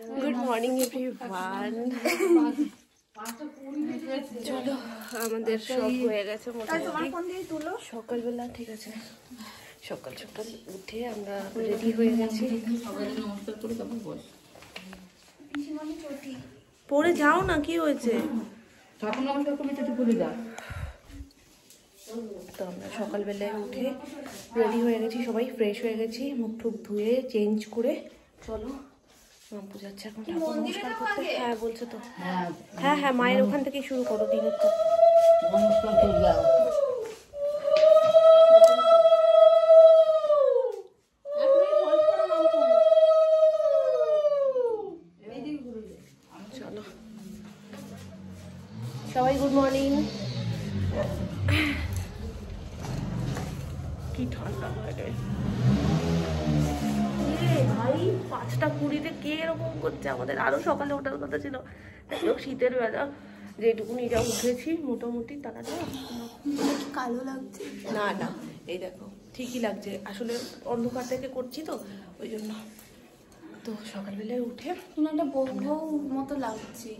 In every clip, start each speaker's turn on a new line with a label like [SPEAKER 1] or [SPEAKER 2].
[SPEAKER 1] Good morning everyone. চলো আমাদের সব হয়ে গেছে মোটামুটি সকালবেলা। ঠিক আছে, সকাল সকাল উঠে আমরা রেডি হয়ে গেছি। পরে যাও না, কি হয়েছে? তো আমরা সকালবেলায় উঠে রেডি হয়ে গেছি, সবাই ফ্রেশ হয়ে গেছি, মুখ টুক ধুয়ে চেঞ্জ করে চলো মাম্পু যাচ্ছে এখন ঠাকুর নমস্কার করতে। হ্যাঁ বলছে তো, হ্যাঁ হ্যাঁ মায়ের ওখান থেকেই শুরু করো দিনেরটা। চলো সবাই গুড মর্নিং। কি ঠান্ডা লাগে ভাই, 5:20 কে এরকম করছে? আমাদের আরো সকালে ওঠার কথা ছিল, শীতের বেলা যেটুকুনি যা উঠেছি মোটামুটি তাড়াটা। কালো লাগছে না? না এই দেখো ঠিকই লাগছে, আসলে অন্ধকার থেকে করছি তো ওই জন্য। তো সকালবেলায় উঠে
[SPEAKER 2] একটা বউ মতো লাগছে।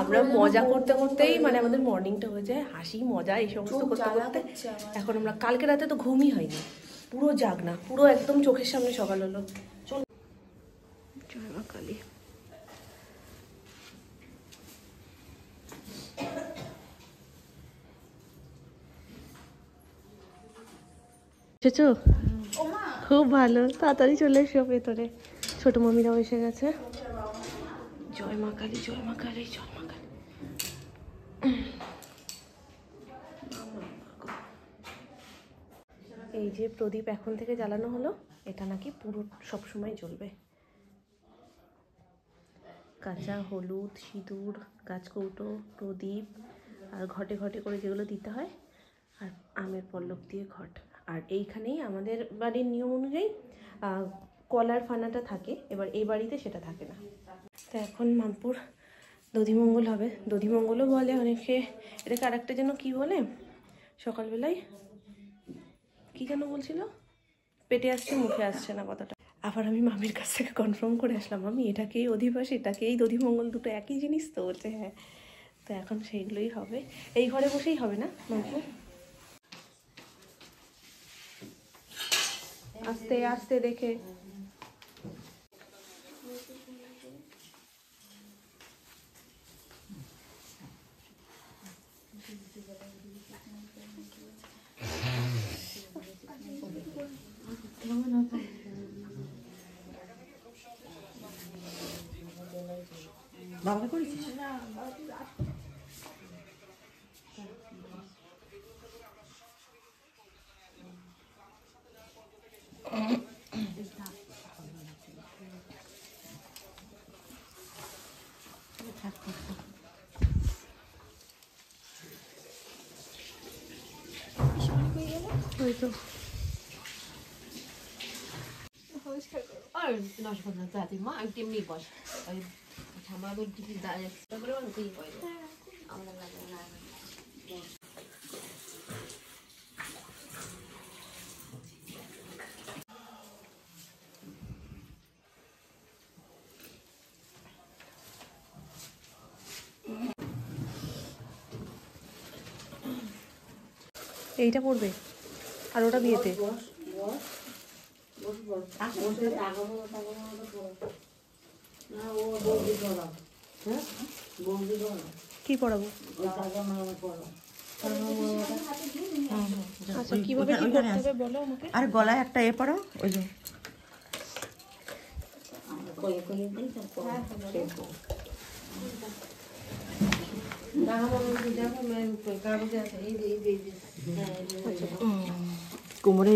[SPEAKER 1] আমরা মজা করতে করতেই মানে আমাদের মর্নিংটা হয়ে যায়, হাসি মজা এই সমস্ত করতে করতে। এখন আমরা কালকে রাতে তো ঘুমই হয়নি, পুরো জাগনা, পুরো একদম চোখের সামনে সকাল হলো। চল জয় মা কালী। এসেছো? খুব ভালো, তাড়াতাড়ি চলে এসো ভেতরে। ছোট মামিরাও এসে গেছে। জয় মা কালী, জয় মা কালী, জয় মা কালী। এই যে প্রদীপ এখন থেকে জ্বালানো হলো, এটা নাকি পুরো সবসময় জ্বলবে। কাঁচা হলুদ, সিঁদুর, গাছকৌটো, প্রদীপ আর ঘটে ঘটে করে যেগুলো দিতে হয়, আর আমের পল্লব দিয়ে ঘট। আর এইখানেই আমাদের বাড়ির নিয়ম অনুযায়ী কলার ফানাটা থাকে, এবার এই বাড়িতে সেটা থাকে না। তো এখন মামপুর দধিমঙ্গল হবে। দধিমঙ্গলও বলে অনেকে, এটাকে আরেকটা যেন কি বলে সকালবেলায়, কি যেন বলছিল, পেটে আসছে মুখে আসছে না কথাটা। আবার আমি মামির কাছ থেকে কনফার্ম করে আসলাম, মামি এটাকেই অধিবাস, এটাকেই দধিমঙ্গল, দুটো একই জিনিস তো? বলছে হ্যাঁ। তো এখন সেইগুলোই হবে, এই ঘরে বসেই হবে না মাম্পু? আস্তে আস্তে দেখে।
[SPEAKER 3] বাবা করেছিস না? আর নষ্ট করতে তাড়াতাড়ি মা একটু এমনি বস, ওই ঠাম্মা টিকিট দাঁড়িয়ে করে ওই আমরা লাগে না।
[SPEAKER 1] এইটা পড়বে আর ওটা বিয়েতে। কি পড়াবো? আচ্ছা কিভাবে কি করতে হবে বলো আমাকে।
[SPEAKER 3] আর গলায় একটা এ পড়ো, ওই যে কোমরে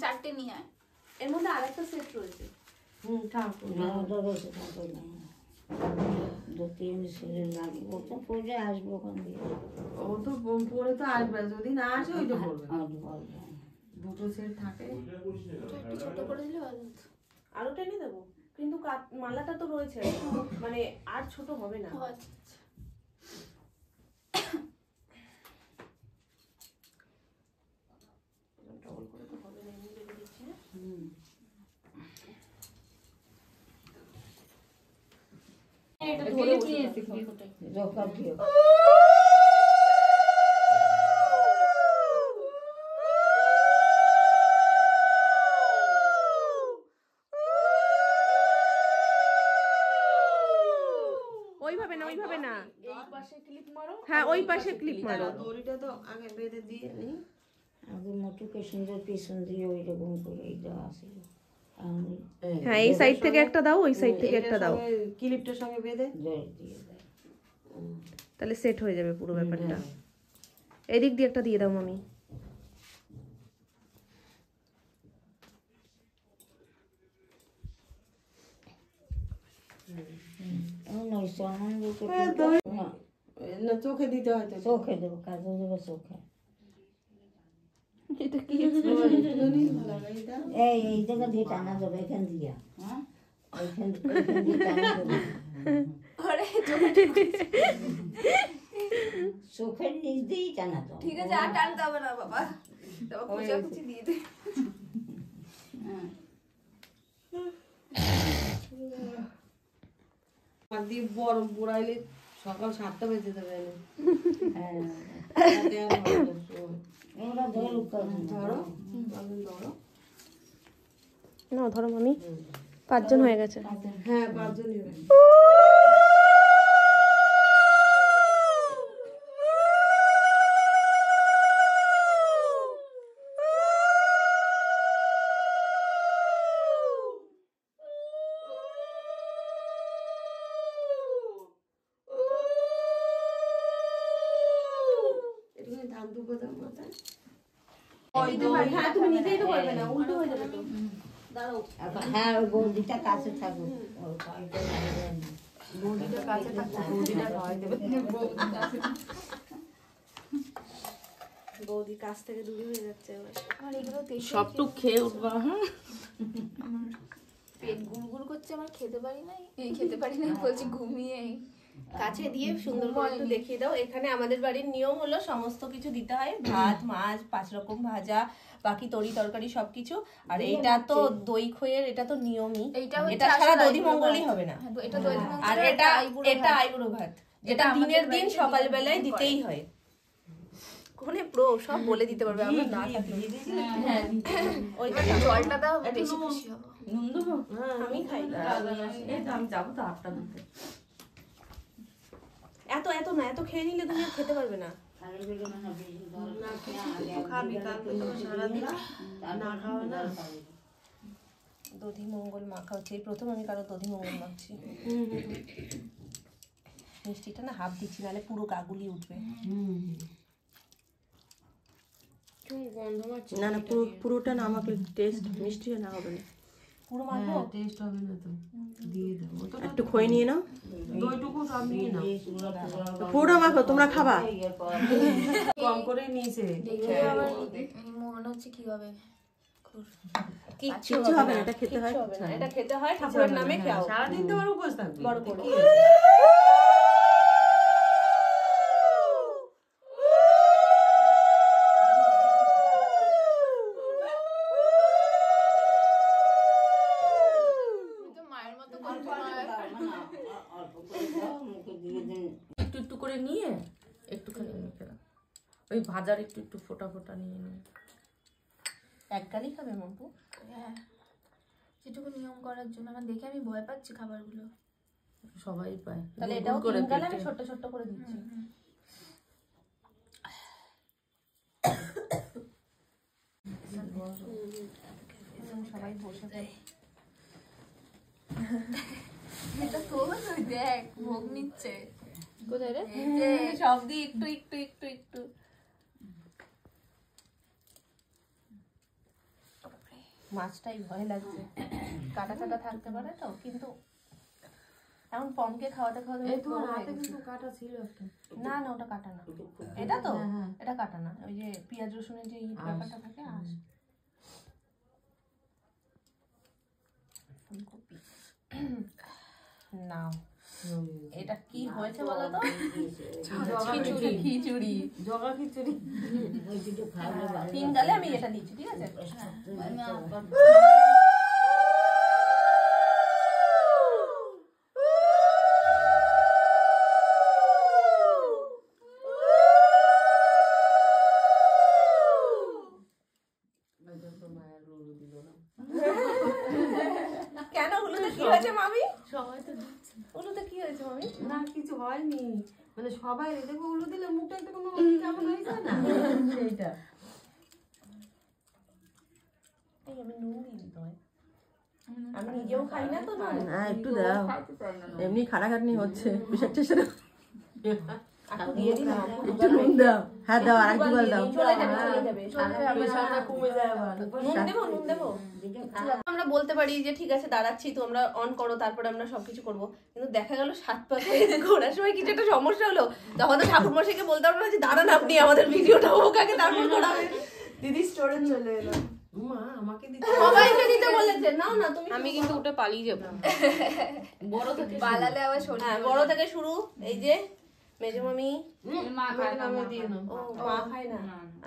[SPEAKER 2] 4টে নিয়ে আয়।
[SPEAKER 1] এর মধ্যে আরেকটা সেট রয়েছে।
[SPEAKER 4] আসবো ওখান দিয়ে
[SPEAKER 5] ও তো পরে তো আসবে, যদি না আসে ওইটা বলবে। দুটো সেট থাকে।
[SPEAKER 2] একটু ছোট করে দিলে ভালো হতো।
[SPEAKER 1] আরো টেনে দেবো, কিন্তু মালাটা তো রয়েছে, মানে আর ছোট হবে না।
[SPEAKER 2] ও আচ্ছা আচ্ছা।
[SPEAKER 1] ডবল করে তো হবে না, এমনি রেখে দিচ্ছি। এটা ধরে বসে থাকো। ওইভাবে না, ওইভাবে না,
[SPEAKER 2] এই পাশে ক্লিপ মারো।
[SPEAKER 1] হ্যাঁ ওই পাশে ক্লিপ মারো।
[SPEAKER 5] দড়িটা তো আগে বেঁধে দিয়ে নি।
[SPEAKER 4] আগে মোটুকে সুন্দর পিছন দিয়ে ওই রকম করে দেওয়া ছিল।
[SPEAKER 1] হ্যাঁ এই সাইড থেকে একটা দাও, ওই সাইড থেকে একটা দাও,
[SPEAKER 5] ক্লিপটার সঙ্গে বেঁধে
[SPEAKER 4] জল দিয়ে দেয়।
[SPEAKER 1] তাহলে সেট হয়ে যাবে পুরো ব্যাপারটা। এদিক দিয়ে একটা দিয়ে দাও মামি।
[SPEAKER 5] না চোখে দিতে হয় তো।
[SPEAKER 4] চোখে দেবো, কাজে দেবো চোখে।
[SPEAKER 1] এটা কি?
[SPEAKER 4] এই জায়গা দিয়ে টানা দেবো, এখান দিয়ে। হ্যাঁ এইখান দিয়ে টানা দেবো। চোখের নিচ দিয়েই টানা দেবো।
[SPEAKER 2] ঠিক আছে, আর টানতে হবে না বাবা। তারপর কুচাকুচি দিয়ে দে।
[SPEAKER 5] আর দিয়ে বড় বুড়াইলে সকাল 7টা বেজে যাবে।
[SPEAKER 4] হ্যাঁ
[SPEAKER 5] ধরো
[SPEAKER 4] ওরা ধরুক কাজ
[SPEAKER 5] ধরো।
[SPEAKER 1] না ধরো মামি, 5 জন হয়ে গেছে।
[SPEAKER 5] হ্যাঁ 5 জন হবে। ধান দুটো দাম মাথায়।
[SPEAKER 1] হ্যাঁ তুমি নিজেই তো পারবে না, উল্টো হয়ে যাবে তো। দাঁড়াও।
[SPEAKER 4] হ্যাঁ ওই বৌদিটা কাছে থাকুক, ওর পায়েটা লাগবে না।
[SPEAKER 5] বৌদিটা কাছে থাকছে, বৌদিটা খাওয়াই দেবে।
[SPEAKER 1] বৌদি কাছ থেকে দূরে হয়ে যাচ্ছে এবার।
[SPEAKER 2] আমার এগুলো দেখে
[SPEAKER 5] সবটুক খেয়ে উঠবা। হ্যাঁ
[SPEAKER 2] আমার পেট গুড়গুড় করছে, আমার খেতে পারি নাই। খেতে পারি না বলছি, ঘুমিয়ে।
[SPEAKER 1] কাছে দিয়ে সুন্দর করে একটু দেখিয়ে দাও। এখানে আমাদের বাড়ির নিয়ম হলো সমস্ত কিছু দিতে হয়, ভাত মাছ 5 রকম ভাজা, বাকি তরি তরকারি সবকিছু। আর এইটা তো দই খইয়ের, এটা তো নিয়মই, এটা ছাড়া দধি মঙ্গলই হবে না।
[SPEAKER 2] এটা দই মঙ্গল,
[SPEAKER 1] আর এটা আইবুড়ো ভাত, যেটা দিনের দিন সকাল বেলায় দিতেই হয়। কোনে প্রো সব বলে দিতে পারবে, আমরা না থাকলে। হ্যাঁ ওই
[SPEAKER 2] জলটা দাও, বেশি খুশি হবো।
[SPEAKER 1] আমি খাই না।
[SPEAKER 5] আমি যাবো তো 8টা দিতে।
[SPEAKER 1] এত এত না, এত খেয়ে নিলে তুমি আর খেতে পারবে না।
[SPEAKER 5] খাবি কালকে তো সারাদিন না খাওয়া না।
[SPEAKER 1] দধি মঙ্গল মাখা হচ্ছে, এই প্রথম আমি কারো দধি মঙ্গল মাখছি। মিষ্টিটা না হাফ দিচ্ছি, নাহলে পুরো গাগুলি উঠবে।
[SPEAKER 5] না না পুরোটা না, আমাকে টেস্ট মিষ্টি না হবে না।
[SPEAKER 1] পুরো মাখবো?
[SPEAKER 5] টেস্ট হবে না তো, দিয়ে দেবো। একটু খই নিয়ে নাও, দইটুকু সব নিয়ে নাও। পুরো মাখো, তোমরা খাবা। কম করে নিয়েছে।
[SPEAKER 2] দেখে আবার মনে হচ্ছে কি হবে।
[SPEAKER 1] কিচ্ছু
[SPEAKER 5] হবে না, এটা খেতে হয়।
[SPEAKER 1] হবে না, এটা খেতে হয়, ঠাকুরের নামে খাও।
[SPEAKER 5] সারাদিন তো আর উপোস থাকবে।
[SPEAKER 1] বড় করে।
[SPEAKER 2] মায়ের মতো
[SPEAKER 5] একটু একটু করে নিয়ে একটুখানি মেখে দাও। ওই ভাজার একটু একটু ফোটা ফোটা নিয়ে নিয়ে।
[SPEAKER 1] এক গালি খাবে মাম্পু?
[SPEAKER 2] হ্যাঁ, যেটুকু নিয়ম করার জন্য। আমার দেখে আমি ভয় পাচ্ছি খাবারগুলো।
[SPEAKER 5] সবাই পায়।
[SPEAKER 1] তাহলে এটাও তিন গালে আমি ছোট ছোট করে দিচ্ছি। সবাই বসে পড়ে।
[SPEAKER 2] এটা তো দেখ ভোগ নিচ্ছে।
[SPEAKER 1] কোথায় রে? সব দিয়ে একটু একটু একটু একটু। মাছটাই ভয় লাগছে, কাটা কাটা থাকতে পারে তো, কিন্তু এখন পমকে খাওয়াতে খাওয়াতে
[SPEAKER 5] এই
[SPEAKER 1] আমি
[SPEAKER 5] তোমার
[SPEAKER 1] বড় হয়ে
[SPEAKER 5] হাতে
[SPEAKER 1] গেছি।
[SPEAKER 5] কিন্তু কাটা ছিল একটা।
[SPEAKER 1] না না ওটা কাটা না, এটা তো
[SPEAKER 5] হ্যাঁ।
[SPEAKER 1] এটা কাটা না, ওই যে পেঁয়াজ রসুনের যে ব্যাপারটা থাকে আঁশ। ফুলকপি নাও, এটা কি হয়েছে বলো তো? খিচুড়ি খিচুড়ি
[SPEAKER 5] জগা খিচুড়ি।
[SPEAKER 4] ওই দুটো খাওয়ালে ভালো
[SPEAKER 1] 3 গালে আমি এটা দিচ্ছি, ঠিক আছে? কেন উলুতে কি হয়েছে মামি?
[SPEAKER 5] সবাই তো দিচ্ছে
[SPEAKER 1] উলুতে কি হয়েছে মামি?
[SPEAKER 5] না, কিছু হয়নি, মানে সবাই দেখো উলু দিলে মুখটা একটু কোনো কেমন হয়ে যায় না সেইটা।
[SPEAKER 1] এই আমি নুন দিই তোমায়, আমি নিজেও খাই না তো নুন।
[SPEAKER 5] হ্যাঁ একটু দাও, এমনি খাটাখাটনি হচ্ছে, বিষাক্ত সেটা
[SPEAKER 1] একটু দিয়ে দিলাম,
[SPEAKER 5] একটু নুন দাও। হ্যাঁ দাও, আর একটু দাও।
[SPEAKER 1] চলে যাবে চলে যাবে চলে যাবে।
[SPEAKER 5] প্রেশারটা কমে যায় আবার।
[SPEAKER 1] নুন দেবো নুন দেবো। আমরা বলতে পারি যে ঠিক আছে দাঁড়াচ্ছি, তো আমরা অন করো, তারপরে আমরা সবকিছু করবো, কিন্তু দেখা গেল 7 পাকে ঘোরার সময় কিছু একটা সমস্যা হলো, তখন তো ঠাকুর মশাইকে বলতে পারবো না যে দাঁড়ান আপনি আমাদের ভিডিওটা হোক আগে তারপর করা হবে। দিদি স্টোরেজ চলে এলো,
[SPEAKER 5] মা আমাকে দিতে
[SPEAKER 1] সবাইকে দিতে বলেছে, নাও না তুমি।
[SPEAKER 3] আমি কিন্তু উঠে পালিয়ে যাবো।
[SPEAKER 2] বড় থেকে পালালে আবার শরীর
[SPEAKER 1] হ্যাঁ বড় থেকে শুরু, এই যে মেজো মামি।
[SPEAKER 2] মা খায় না, মা
[SPEAKER 5] দিয়ে নাও।
[SPEAKER 1] ও মা খায় না,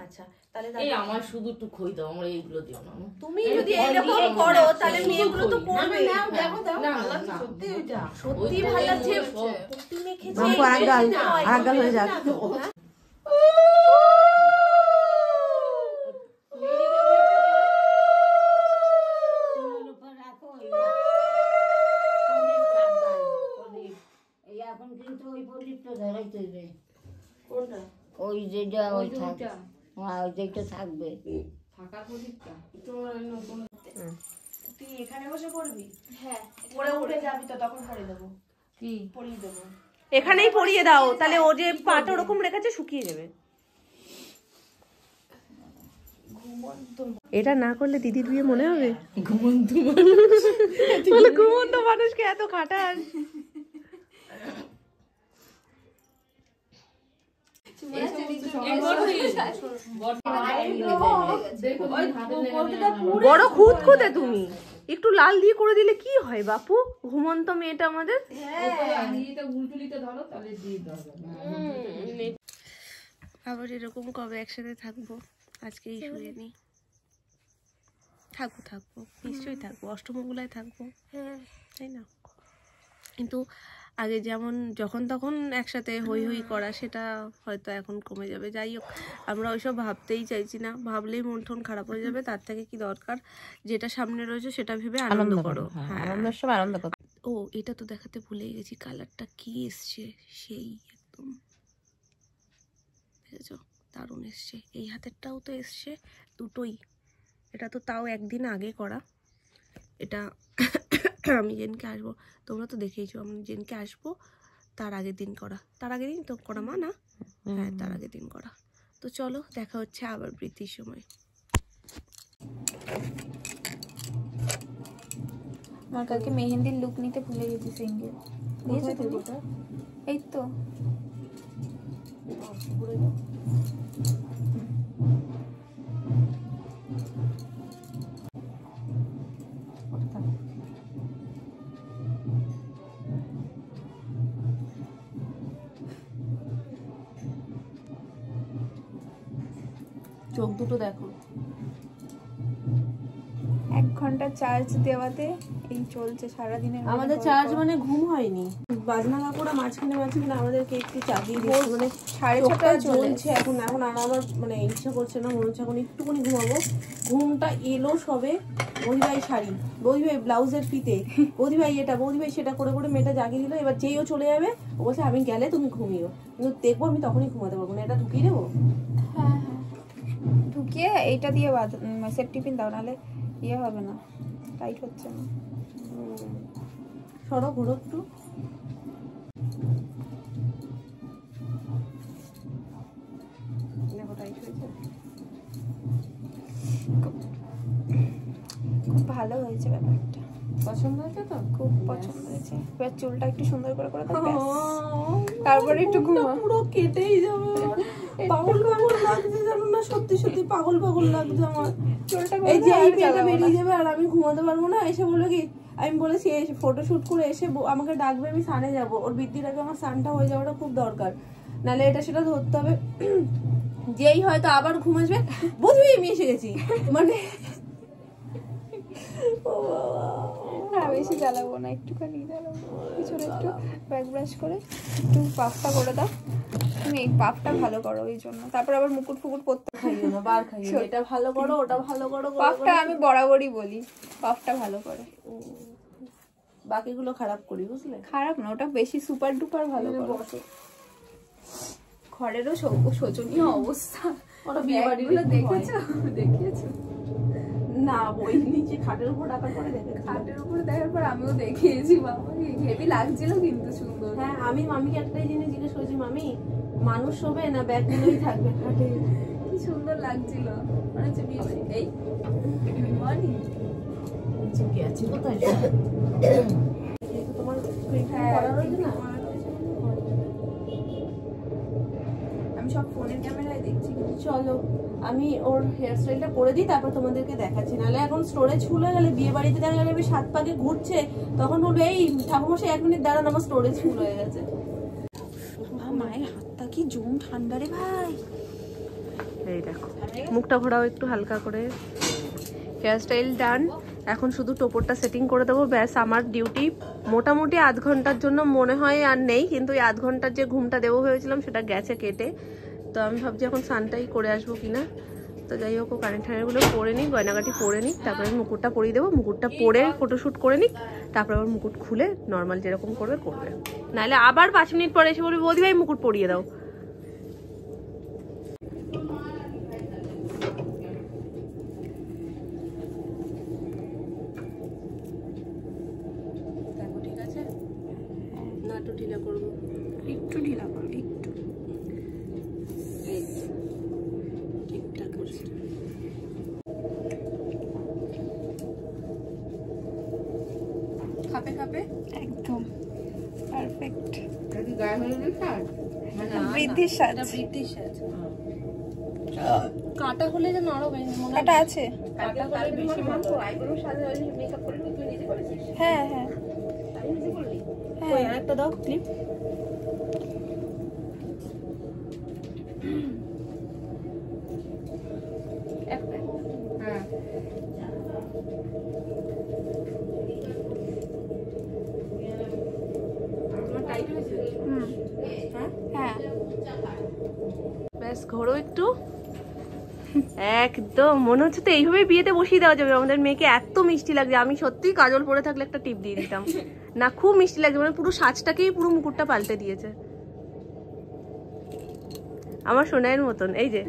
[SPEAKER 1] আচ্ছা তাহলে
[SPEAKER 6] এই আমার শুধু একটু খই দাও, আমার এইগুলো দিও না।
[SPEAKER 1] তুমি যদি এইরকম করো তাহলে মেয়েগুলো তো করবে।
[SPEAKER 5] নাও, দেখো দাও,
[SPEAKER 6] না,
[SPEAKER 5] ভালো
[SPEAKER 6] না,
[SPEAKER 5] লাগছে
[SPEAKER 6] না।
[SPEAKER 5] সত্যি ওইটা।
[SPEAKER 1] সত্যি ভালো লাগছে, পুটি মেখেছে।
[SPEAKER 5] বাপু আরেকগাল, আরেকগাল হয়ে যাক।
[SPEAKER 4] রাখো প্রদীপ থাকবে, প্রদীপ। এই এখন কিন্তু ওই প্রদীপটা ধরাইতে হবে।
[SPEAKER 1] কোনটা?
[SPEAKER 4] ওই যেটা ওই থাক, হ্যাঁ ওই যেটা থাকবে।
[SPEAKER 2] থাকার প্রদীপটা।
[SPEAKER 1] তুই এখানে বসে পড়বি?
[SPEAKER 2] হ্যাঁ
[SPEAKER 1] পরে উঠে যাবি তো, তখন পরে দেবো,
[SPEAKER 2] কি
[SPEAKER 1] পরিয়ে দেবো। এখানেই পরিয়ে দাও, তাহলে ও যে পাটা ওরকম রেখেছে শুকিয়ে যাবে। এটা না করলে দিদি ধুয়ে মনে হবে ঘুমন্ত মানুষকে এত খাটাস। বড় খুদ খুদে তুমি, একটু লাল দিয়ে করে দিলে কি হয় বাপু? ঘুমন্ত মেয়েটা আমাদের। আবার এরকম কবে একসাথে থাকবো? আজকেই শুয়ে নি, থাকবো নিশ্চয়ই থাকবো, অষ্টমঙ্গলায় থাকবো, তাই না? কিন্তু আগে যেমন যখন তখন একসাথে হই হই করা, সেটা হয়তো এখন কমে যাবে। যাই হোক, আমরা ওইসব ভাবতেই চাইছি না, ভাবলেই মন টন খারাপ হয়ে যাবে। তার থেকে কি দরকার, যেটা সামনে রয়েছে সেটা ভেবে আনন্দ করো। হ্যাঁ
[SPEAKER 3] আনন্দের সময় আনন্দ করো।
[SPEAKER 1] ও এটা তো দেখাতে ভুলেই গেছি, কালারটা কি এসছে, সেই একদম দেখেছো, দারুণ এসছে। এই হাতেরটাও তো এসছে, দুটোই। এটা তো তাও একদিন আগে করা, এটা আমি যেদিনকে আসবো, তোমরা তো দেখেইছো, আমি যেদিনকে আসবো তার আগের দিন করা, তার আগের দিন তো করা মা না? হ্যাঁ তার আগের দিন করা। তো চলো দেখা হচ্ছে আবার বৃত্তির সময়।
[SPEAKER 2] আমার কালকে মেহেন্দির লুক নিতে ভুলে গেছি সিঙ্গেল। দিয়েছো তুমি? এই তো
[SPEAKER 1] চোখ দুটো দেখো।
[SPEAKER 2] 1 ঘন্টা চার্জ দেওয়াতে এই চলছে সারাদিনের।
[SPEAKER 1] আমাদের চার্জ মানে ঘুম হয়নি, বাজনা কাকুরা মাঝখানে মাঝখানে আমাদেরকে একটু চাগিয়ে দিচ্ছে, মানে 6:30টায় চলছে এখন। আর আমার মানে ইচ্ছা করছে না, মনে হচ্ছে এখন একটুখানি ঘুমাবো। ঘুমটা এলো সবে, বৌদিভাই শাড়ি, বৌদিভাই ব্লাউজের ফিতে, বৌদিভাই এটা, বৌদিভাই সেটা করে করে মেয়েটা জাগিয়ে দিল। এবার যেই ও চলে যাবে, ও বলছে আমি গেলে তুমি ঘুমিও, কিন্তু দেখবো আমি তখনই ঘুমাতে পারবো না। এটা ঢুকিয়ে দেবো,
[SPEAKER 2] হ্যাঁ হ্যাঁ ঢুকিয়ে এইটা দিয়ে সেফটি পিন দাও, নাহলে ইয়ে হবে না, টাইট হচ্ছে না।
[SPEAKER 1] সরো ঘোরো একটু। দেখো টাইট হয়েছে।
[SPEAKER 2] ভালো হয়েছে ব্যাপারটা,
[SPEAKER 5] পছন্দ হয়েছে তো?
[SPEAKER 2] খুব পছন্দ হয়েছে। এবার চুলটা একটু সুন্দর করে করে দাও, ব্যাস। তারপরে একটু ঘুমা।
[SPEAKER 1] পুরো কেটেই যাবে, পাগল পাগল লাগছে জানো না, সত্যি সত্যি পাগল পাগল লাগছে আমার।
[SPEAKER 2] চুলটা
[SPEAKER 1] এই যে এই মেয়েটা বেরিয়ে যাবে আর আমি ঘুমাতে পারবো না, এসে বলবে কি, আমি বলেছি ফটোশুট করে এসে আমাকে ডাকবে, আমি সানে যাবো, ওর বৃদ্ধির আগে আমার সানটা হয়ে যাওয়াটা খুব দরকার, নাহলে এটা সেটা ধরতে হবে। যেই হয়তো আবার ঘুম আসবে, বুঝবি আমি এসে গেছি, মানে
[SPEAKER 2] বেশি জ্বালাবো না, একটুখানি জ্বালাবো। পিছনে একটু ব্যাক ব্রাশ করে একটু পাফটা করে দাও, তুমি এই পাফটা ভালো করো ওই জন্য। তারপর আবার মুকুট ফুকুট পরতে
[SPEAKER 1] খাইও না, বার খাইও, এটা ভালো করো ওটা ভালো করো,
[SPEAKER 2] পাফটা আমি বরাবরই বলি পাফটা ভালো করে,
[SPEAKER 1] বাকিগুলো খারাপ করি, বুঝলে?
[SPEAKER 2] খারাপ না, ওটা বেশি সুপার ডুপার ভালো করো। ঘরেরও শোচনীয় অবস্থা,
[SPEAKER 1] ওটা বিয়ে বাড়ির
[SPEAKER 2] দেখেছো দেখিয়েছো
[SPEAKER 1] না, বই নিচে খাটের উপর রাখার পরে দেখে,
[SPEAKER 2] খাটের উপরে দেখার পর আমিও দেখিয়েছি, বাবা হেভি লাগছিল কিন্তু সুন্দর।
[SPEAKER 1] হ্যাঁ, আমি মামিকে একটাই জিনিস জিজ্ঞেস করেছি, মামি মানুষ শোবে না ব্যাগগুলোই থাকবে খাটে?
[SPEAKER 2] কি সুন্দর লাগছিল, মনে হচ্ছে বিয়ে বাড়ি। এই মর্নিং
[SPEAKER 6] চুকি আছে কোথায়?
[SPEAKER 1] তোমার করা রয়েছে না?
[SPEAKER 2] আমি সব ফোনের ক্যামেরায় দেখছি।
[SPEAKER 1] চলো আমি ওর হেয়ার স্টাইলটা করে দিই, তারপর তোমাদেরকে দেখাচ্ছি। নাহলে এখন স্টোরেজ ফুল হয়ে গেলে, বিয়ে বাড়িতে দেখা গেলে আমি 7 পাকে ঘুরছে, তখন বলবে এই ঠাকুরমশাই 1 মিনিট দাঁড়ান, আমার স্টোরেজ ফুল হয়ে গেছে।
[SPEAKER 2] মায়ের হাতটা কি জম ঠান্ডা রে ভাই।
[SPEAKER 1] এই দেখো, মুখটা ঘোরাও একটু হালকা করে। হেয়ার স্টাইল ডান, এখন শুধু টোপরটা সেটিং করে দেবো, ব্যাস আমার ডিউটি। মোটামুটি আধ ঘন্টার জন্য মনে হয় আর নেই, কিন্তু এই আধ ঘন্টার যে ঘুমটা দেবো ভেবেছিলাম সেটা গেছে কেটে। তো আমি ভাবছি এখন স্নানটাই করে আসবো কিনা। তো যাই হোক, কারেন্ট ঠানেরগুলো পরে নিই, গয়নাগাটি পরে নিই, তারপরে মুকুটটা পরিয়ে দেবো। মুকুটটা পরে ফটোশ্যুট করে নিই, তারপর আবার মুকুট খুলে নর্মাল যেরকম করবে করবে, নাহলে আবার 5 মিনিট পরে এসে বলবি বৌদি ভাই মুকুট পরিয়ে দাও। ঠিক আছে না, একটু ঢিলা করবো,
[SPEAKER 2] একটু ঢিলা করো, একটু
[SPEAKER 1] ঠিকঠাক করছি।
[SPEAKER 2] খাপে খাপে একদম পারফেক্ট।
[SPEAKER 6] গায়ে হলুদের শার্ট?
[SPEAKER 2] বৃদ্ধির সাজ,
[SPEAKER 1] বৃদ্ধির সাজ। কাটা হলে যেন আরো মনে
[SPEAKER 2] কাটা আছে।
[SPEAKER 1] কাটা হলে বেশি ভালো। আইব্রো সাজা মেকআপ করবি, তুই নিজে করেছিস?
[SPEAKER 2] হ্যাঁ হ্যাঁ
[SPEAKER 1] তাই নিজে করলি?
[SPEAKER 2] হ্যাঁ।
[SPEAKER 1] ওই আরেকটা দাও ক্লিপ।
[SPEAKER 6] হ্যাঁ।
[SPEAKER 1] তোমার টাইট হয়েছে?
[SPEAKER 2] হ্যাঁ
[SPEAKER 1] ব্যাস ঘোরো একটু, একদম মনে হচ্ছে তো এইভাবে বিয়েতে বসিয়ে দেওয়া যাবে। আমাদের মেয়েকে এত মিষ্টি লাগছে, আমি সত্যি কাজল পরে থাকলে একটা টিপ দিয়ে দিতাম না, খুব মিষ্টি লাগছে, মানে পুরো সাজটাকেই পুরো মুকুটটা পাল্টে দিয়েছে, আমার সোনাইয়ের মতন। এই যে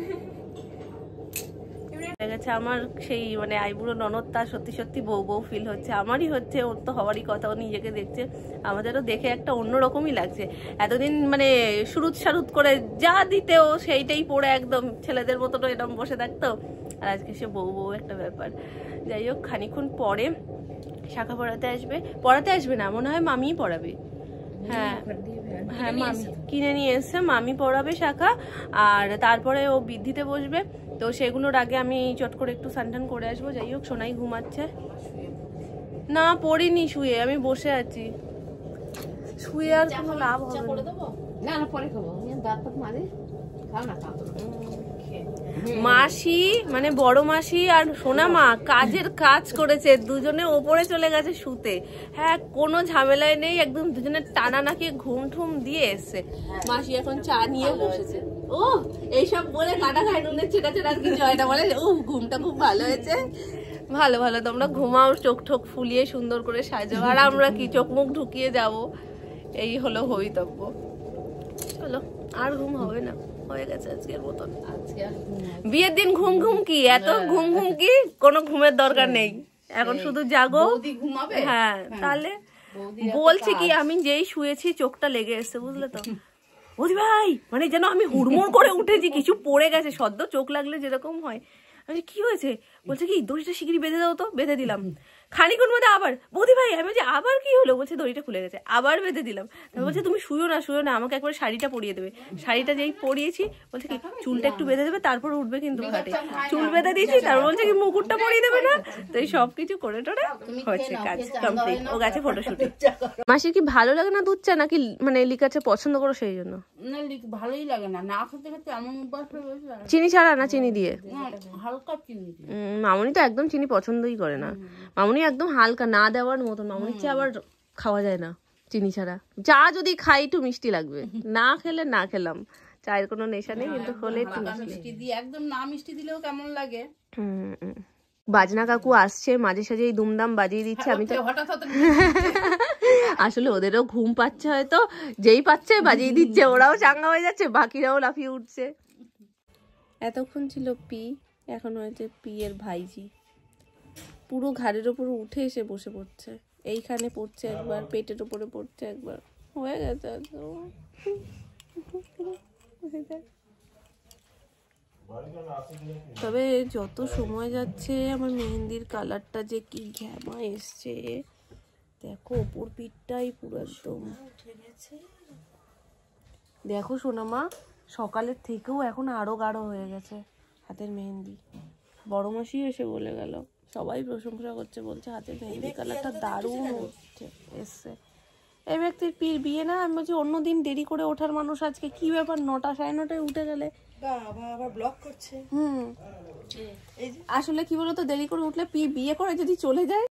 [SPEAKER 1] গেছে আমার সেই মানে আইবুড়ো ননদ, তার সত্যি সত্যি বউ বউ ফিল হচ্ছে, আমারই হচ্ছে, ওর তো হওয়ারই কথা, ও নিজেকে দেখছে, আমাদেরও দেখে একটা অন্যরকমই লাগছে। এতদিন মানে সুরুত সারুত করে যা দিতে ও সেইটাই পরে একদম ছেলেদের মতো এরকম বসে থাকতো, আর আজকে সে বউ বউ একটা ব্যাপার। যাই হোক, খানিক্ষণ পরে শাখা পড়াতে আসবে না, মনে হয় মামিই পড়াবে। হ্যাঁ হ্যাঁ, মামি কিনে নিয়ে এসছে, মামি পড়াবে শাখা, আর তারপরে ও বৃদ্ধিতে বসবে। তো সেগুলোর আগে আমি চট করে একটু স্নান করে আসবো। যাই হোক, সোনাই ঘুমাচ্ছে না, পড়িনি, শুয়ে আমি বসে আছি, শুয়ে আর কোনো লাভ হবে না।
[SPEAKER 3] না না, পরে খাবো, দাঁত মাঝে খাও না, খাও
[SPEAKER 1] মাসি মানে বড় মাসি আর সোনা মা কাজের কাজ করেছে, দুজনে ওপরে চলে গেছে শুতে। হ্যাঁ, কোনো ঝামেলায় নেই, একদম দুজনে টানা নাকি ঘুম ঠুম দিয়ে এসছে। মাসি এখন চা নিয়ে বসেছে। ও এইসব বলে কাটা খায়, নুনের ছেটা ছেটা আর কিছু হয় না, বলে ও ঘুমটা খুব ভালো হয়েছে। ভালো ভালো, তোমরা ঘুমাও, চোখ ঠোক ফুলিয়ে সুন্দর করে সাজাও, আর আমরা কি চোখ মুখ ঢুকিয়ে যাব, এই হলো হইতব্য। চলো, আর ঘুম হবে না, হয়ে গেছে আজকের মতন। বিয়ের দিন ঘুম ঘুম কি, এত ঘুম ঘুম কি, কোনো ঘুমের দরকার নেই, এখন শুধু জাগো। হ্যাঁ, তাহলে বলছি কি, আমি যেই শুয়েছি চোখটা লেগে এসছে, বুঝলে তো বৌদি ভাই, মানে যেন আমি হুড়মুড় করে উঠেছি, কিছু পড়ে গেছে, সদ্য চোখ লাগলে যেরকম হয়। আমি কি হয়েছে, বলছে কি দড়িটা শিগগিরি বেঁধে দাও তো, বেঁধে দিলাম। খানিক্ষণ মধ্যে আবার বৌদি ভাই, আমি বলছি আবার কি হলো? বলছে দড়িটা খুলে গেছে, আবার বেঁধে দিলাম। তারপর বলছে তুমি শুয়ো না, আমাকে একবার শাড়িটা পরিয়ে দেবে। শাড়িটা যেই পরিয়েছি বলছে কি চুলটা একটু বেঁধে দেবে, তারপর উঠবে কিন্তু ঘাটে। চুল বেঁধে দিয়েছি, তারপর বলছে কি মুকুটটা পরিয়ে দেবে না। তো এই সবকিছু করে টোরে হচ্ছে, কাজ কমপ্লিট। ও গেছে ফটোশুটে। মাসির কি ভালো লাগে না দুধ চা, নাকি মানে লিকার চা পছন্দ করো সেই জন্য?
[SPEAKER 6] না ভালোই লাগে না, না খেতে খেতে এমন অভ্যাস হয়ে গেছে।
[SPEAKER 1] চিনি ছাড়া না চিনি দিয়ে?
[SPEAKER 6] হালকা চিনি দিয়ে।
[SPEAKER 1] মামুনি তো একদম চিনি পছন্দই করে না। মামুনি একদম হালকা, না দেওয়ার মতন। মামুনির চা আবার খাওয়া যায় না চিনি ছাড়া। চা যদি খাই একটু মিষ্টি লাগবে, না খেলে না খেলাম। চায়ের কোনো নেশা নেই, কিন্তু হলে একটু
[SPEAKER 6] মিষ্টি দিয়ে, একদম না মিষ্টি দিলেও কেমন লাগে।
[SPEAKER 1] বাজনা কাকু আসছে, মাঝে সাঝে এই দুমদাম বাজিয়ে দিচ্ছে। আমি তো
[SPEAKER 6] হঠাৎ
[SPEAKER 1] আসলে ওদেরও ঘুম পাচ্ছে, হয়তো যেই পাচ্ছে বাজিয়ে দিচ্ছে, ওরাও চাঙ্গা হয়ে যাচ্ছে, বাকিরাও লাফিয়ে উঠছে। এতক্ষণ ছিল পি, এখন হয়েছে পি এর ভাইজি। পুরো ঘাড়ের ওপর উঠে এসে বসে পড়ছে, এইখানে পড়ছে একবার, পেটের ওপরে পড়ছে একবার, হয়ে গেছে। তবে যত সময় যাচ্ছে আমার মেহেন্দির কালারটা যে কি ঘ্যামা এসছে, দেখো ওপর পিঠটাই পুরো একদম উঠে গেছে। দেখো সোনামা, সকালের থেকেও এখন আরো গাঢ় হয়ে গেছে হাতের মেহেন্দি। বড় মাসি এসে বলে গেল, সবাই প্রশংসা করছে, বলছে হাতের মেহেন্দি কালারটা দারুণ এসছে। এই ব্যক্তির পীর বিয়ে না, আমি বলছি অন্যদিন দেরি করে ওঠার মানুষ, আজকে কি ব্যাপার 9টা 9:30টায় উঠে গেলে?
[SPEAKER 5] আবার ব্লক করছে।
[SPEAKER 1] আসলে কি বলতো, দেরি করে উঠলে পীর বিয়ে করে যদি চলে যায়